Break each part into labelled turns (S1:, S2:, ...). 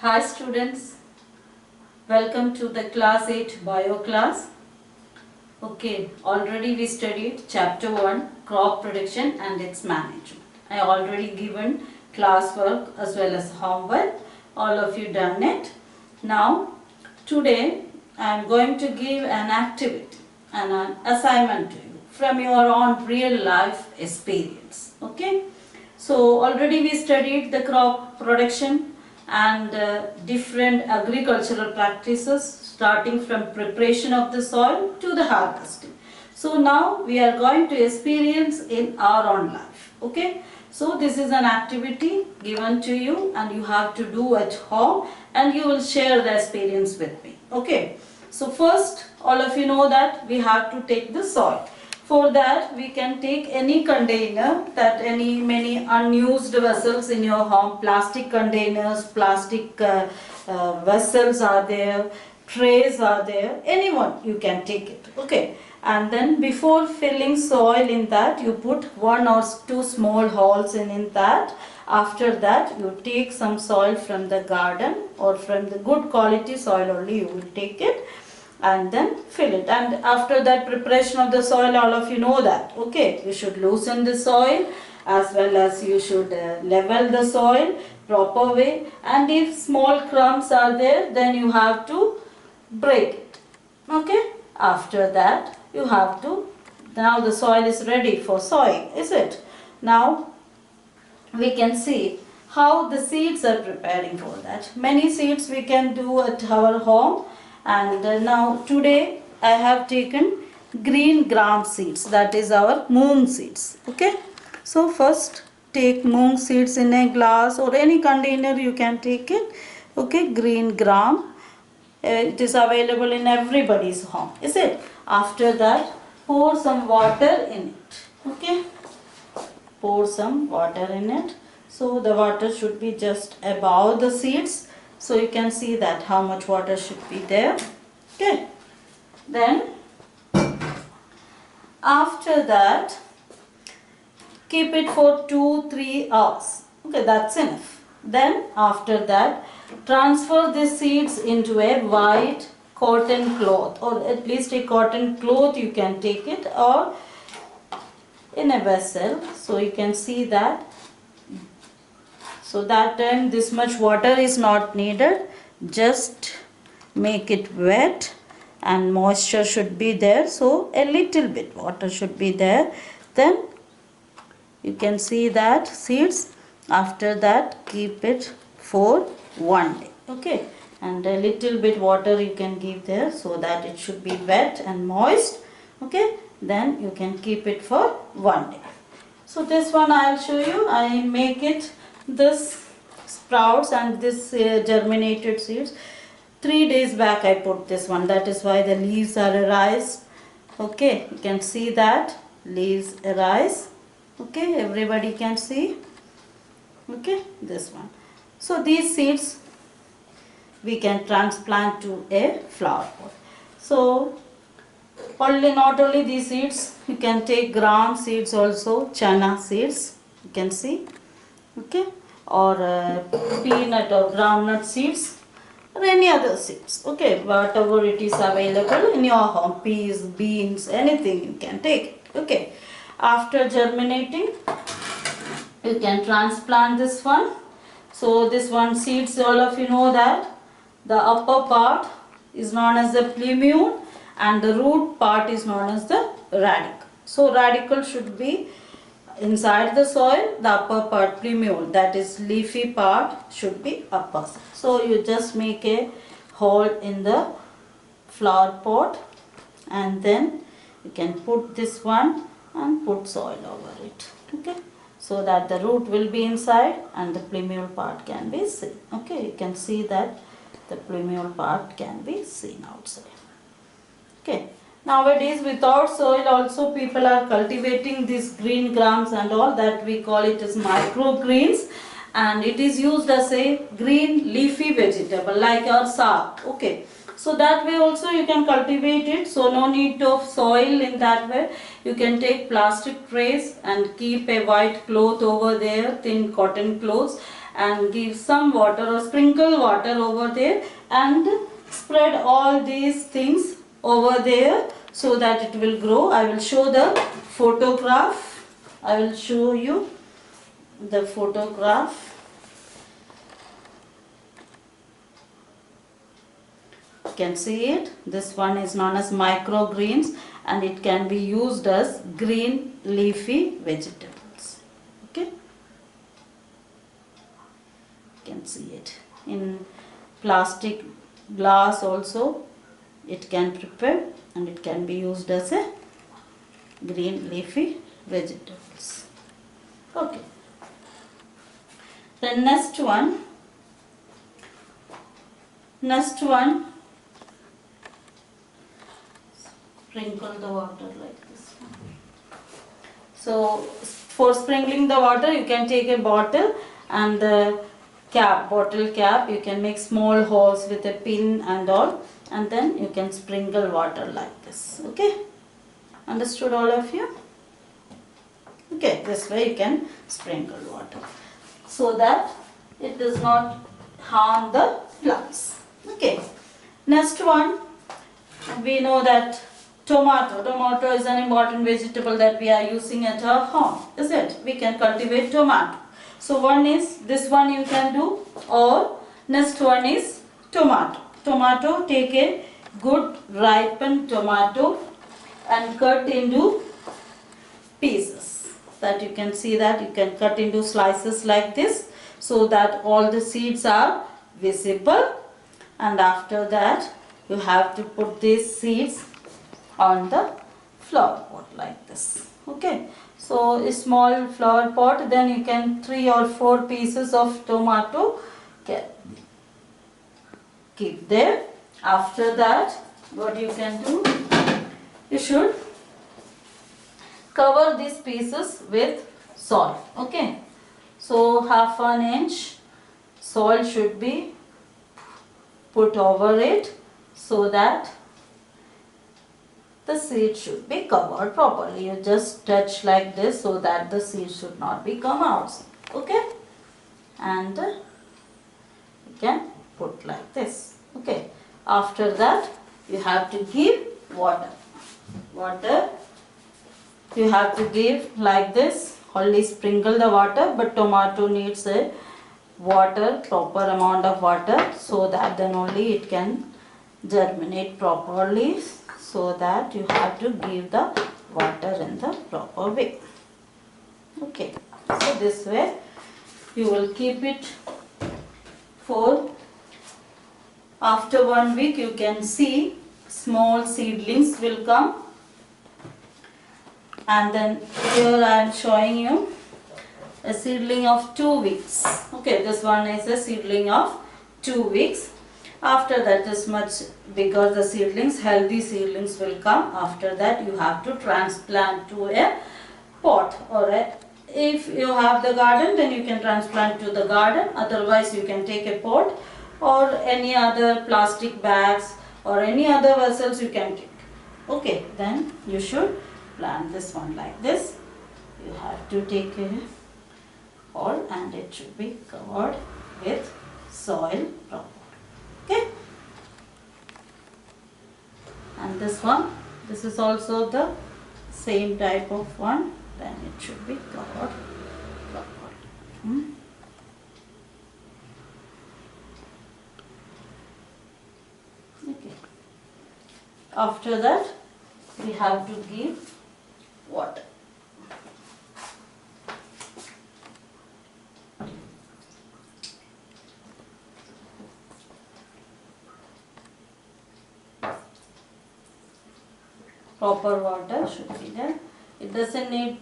S1: Hi students, welcome to the class 8 bio class. Okay, already we studied chapter 1 crop production and its management. I already given classwork as well as homework. All of you done it. Now today I am going to give an activity and an assignment to you from your own real life experience. Okay, so already we studied the crop production and different agricultural practices starting from preparation of the soil to the harvesting. So now we are going to experience in our own life. Okay, so this is an activity given to you and you have to do at home and you will share the experience with me. Okay, so first all of you know that we have to take the soil. For that we can take any container, that many unused vessels in your home, plastic containers, plastic vessels are there, trays are there, anyone you can take it. Okay, and then before filling soil in that you put 1 or 2 small holes in that. After that you take some soil from the garden or from the good quality soil only you will take it and then fill it. And after that preparation of the soil, all of you know that, okay, you should loosen the soil as well as you should level the soil proper way, and if small crumbs are there then you have to break it. Okay, after that you have to, now the soil is ready for sowing, is it? Now we can see how the seeds are preparing for that. Many seeds we can do at our home, and now today I have taken green gram seeds, that is our moong seeds. Okay, so first take moong seeds in a glass or any container you can take it. Okay, green gram, it is available in everybody's home, is it? After that pour some water in it. Okay, pour some water in it. So the water should be just above the seeds. So you can see that how much water should be there. Okay. Then after that keep it for 2-3 hours. Okay, that's enough. Then after that transfer the seeds into a white cotton cloth, or at least a cotton cloth you can take it, or in a vessel. So you can see that. So that time this much water is not needed, just make it wet and moisture should be there, so a little bit water should be there. Then you can see that seeds, after that keep it for 1 day. Okay, and a little bit water you can give there so that it should be wet and moist. Okay, then you can keep it for 1 day. So this one I will show you. I make it this sprouts and this germinated seeds. 3 days back I put this one, that is why the leaves are arise. Okay, you can see that leaves arise. Okay, everybody can see. Okay, this one. So these seeds we can transplant to a flower pot. So not only these seeds, you can take gram seeds also, chana seeds, you can see. Okay, or peanut or groundnut seeds, or any other seeds. Okay, whatever it is available in your home, peas, beans, anything you can take it. Okay, after germinating you can transplant this one. So this one seeds, all of you know that the upper part is known as the plumule and the root part is known as the radicle. So radicle should be inside the soil, the upper part plumule, that is leafy part, should be upper. So you just make a hole in the flower pot and then you can put this one and put soil over it. Okay, so that the root will be inside and the plumule part can be seen. Okay, you can see that the plumule part can be seen outside. Okay, nowadays without soil also people are cultivating these green grams and all, that we call it as microgreens, and it is used as a green leafy vegetable like our saag. Okay, so that way also you can cultivate it, so no need of soil in that way. You can take plastic trays and keep a white cloth over there, thin cotton cloths, and give some water or sprinkle water over there and spread all these things over there so that it will grow. I will show the photograph. I will show you the photograph. You can see it. This one is known as microgreens and it can be used as green leafy vegetables. Okay, you can see it in plastic glass also. It can prepare and it can be used as a green leafy vegetables. Okay, the next one sprinkle the water like this. So for sprinkling the water, you can take a bottle and the bottle cap, you can make small holes with a pin and all, and then you can sprinkle water like this. Okay, understood all of you? Okay, this way you can sprinkle water so that it does not harm the plants. Okay, next one, we know that tomato is an important vegetable that we are using at our home, is it? We can cultivate tomato. So one is this one you can do, or next one is tomato. Take a good ripened tomato and cut into pieces. That you can see that you can cut into slices like this so that all the seeds are visible, and after that you have to put these seeds on the flower pot like this. Okay, so a small flower pot, then you can 3 or 4 pieces of tomato keep there. After that, what you can do, you should cover these pieces with soil. Okay, so half an inch soil should be put over it so that the seed should be covered properly. You just touch like this so that the seed should not be come out. Okay, and you can put like this. Okay, after that you have to give water. You have to give like this, only sprinkle the water, but tomato needs a proper amount of water, so that then only it can germinate properly, so that you have to give the water in the proper way. Okay, so this way you will keep it for after 1 week. You can see small seedlings will come, and then here I am showing you a seedling of 2 weeks. Okay, this one is a seedling of 2 weeks. After that, this much bigger the seedlings, healthy seedlings will come. After that, you have to transplant to a pot, or if you have the garden, then you can transplant to the garden. Otherwise, you can take a pot or any other plastic bags or any other vessels you can take. Okay, then you should plant this one like this. You have to take a hole and it should be covered with soil properly. Okay, and this one, this is also the same type of one, then it should be covered properly. Okay, after that we have to give water. Proper water should be there. It doesn't need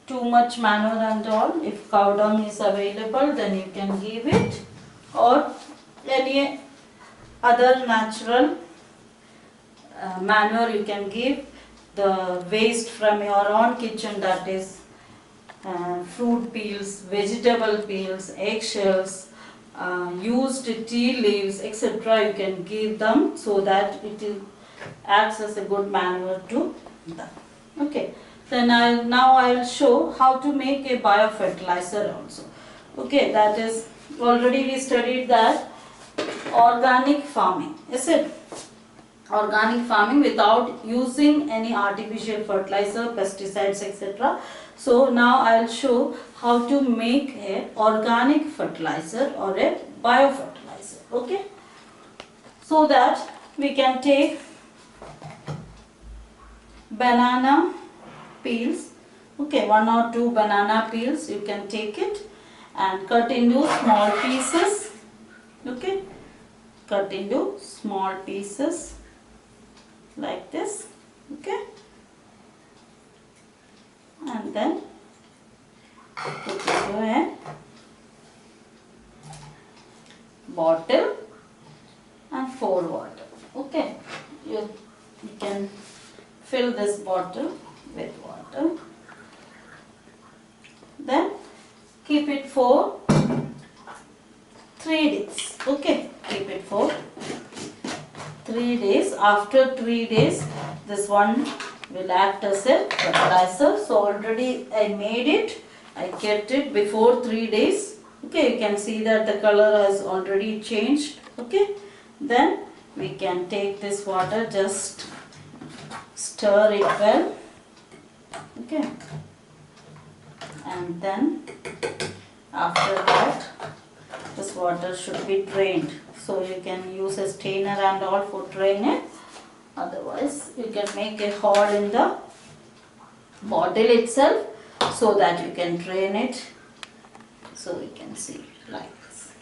S1: too much manure and all. If cow dung is available, then you can give it, or any other natural manure you can give. The waste from your own kitchen, that is fruit peels, vegetable peels, eggshells, used tea leaves, etc. you can give them, so that it acts as a good manure to them. Okay, then now I will show how to make a biofertilizer also. Okay, that is already we studied that organic farming, is it? Organic farming without using any artificial fertilizer, pesticides, etc. So now I'll show how to make a organic fertilizer or a biofertilizer. Okay, so that we can take banana peels. Okay, 1 or 2 banana peels you can take it and cut into small pieces. Okay, cut into small pieces like this. Okay, and then put into a bottle and pour water. Okay, you can fill this bottle with water, then keep it for 3 days. Okay, keep it for 3 days. After 3 days, this one will act as a fertilizer. So already I made it. I kept it before 3 days. Okay, you can see that the color has already changed. Okay, then we can take this water, just stir it well. Okay, and then after that, this water should be drained. So you can use a strainer and all for draining. Otherwise, you can make a hole in the bottle itself so that you can drain it. So we can see like this.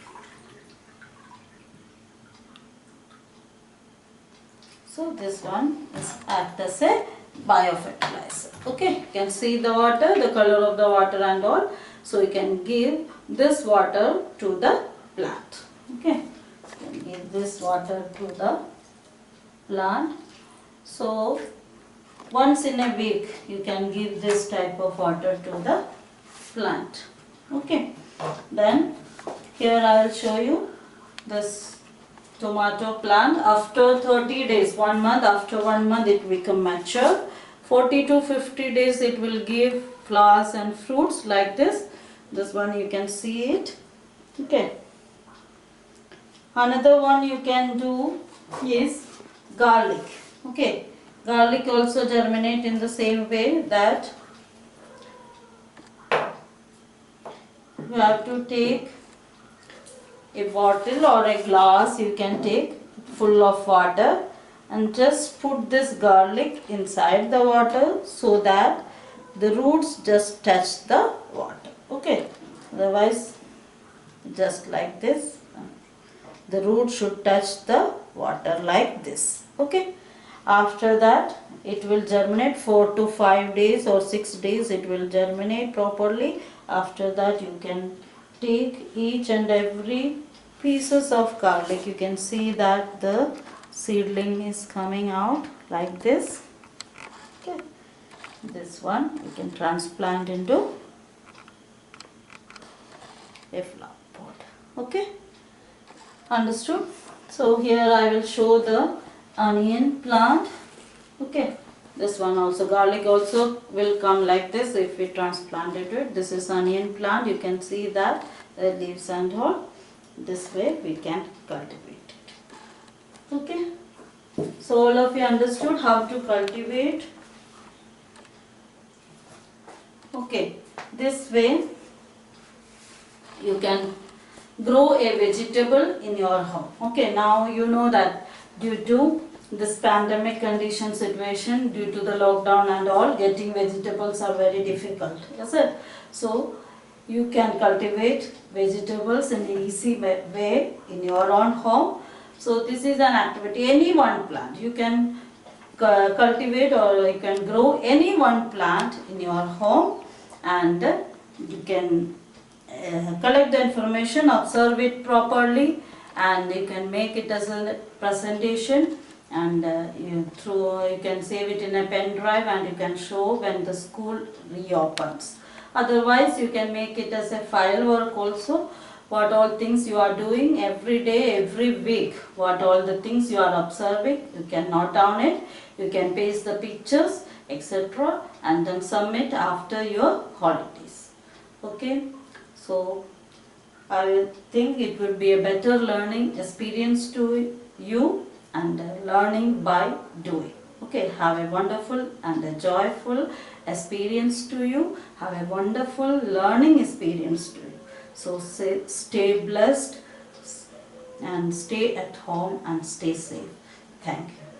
S1: So this one is act as a biofertilizer. Okay, you can see the water, the color of the water and all. So you can give this water to the plant. Okay, you can give this water to the plant. So once in a week you can give this type of water to the plant. Okay, then here I will show you this tomato plant. After 30 days, 1 month, after 1 month it become mature. 40 to 50 days it will give flowers and fruits like this. This one you can see it. Okay, another one you can do is garlic. Okay, garlic also germinate in the same way, that you have to take a bottle or a glass, you can take full of water and just put this garlic inside the water so that the roots just touch the water. Okay, otherwise just like this, the root should touch the water like this. Okay, after that it will germinate 4 to 5 days or 6 days, it will germinate properly. After that you can take each and every pieces of garlic. You can see that the seedling is coming out like this. Okay, this one you can transplant into a flower pot. Okay, understood? So here I will show the onion plant. Okay, this one also, garlic also will come like this if we transplanted it. This is onion plant. You can see that the leaves and all. This way we can cultivate it. Okay, so all of you understood how to cultivate. Okay, this way you can grow a vegetable in your home. Okay, now you know that due to this pandemic condition situation, due to the lockdown and all, getting vegetables are very difficult. Yes, sir. So you can cultivate vegetables in an easy way in your own home. So this is an activity. Any one plant you can cultivate or you can grow any one plant in your home, and you can collect the information, observe it properly, and you can make it as a presentation, and you can save it in a pen drive and you can show when the school reopens. Otherwise you can make it as a file work also, what all things you are doing every day, every week, what all the things you are observing, you can note down it, you can paste the pictures, etc., and then submit after your holidays. Okay, so I think it would be a better learning experience to you and learning by doing. Okay, have a wonderful and a joyful experience to you. Have a wonderful learning experience to you. So stay blessed and stay at home and stay safe. Thank you.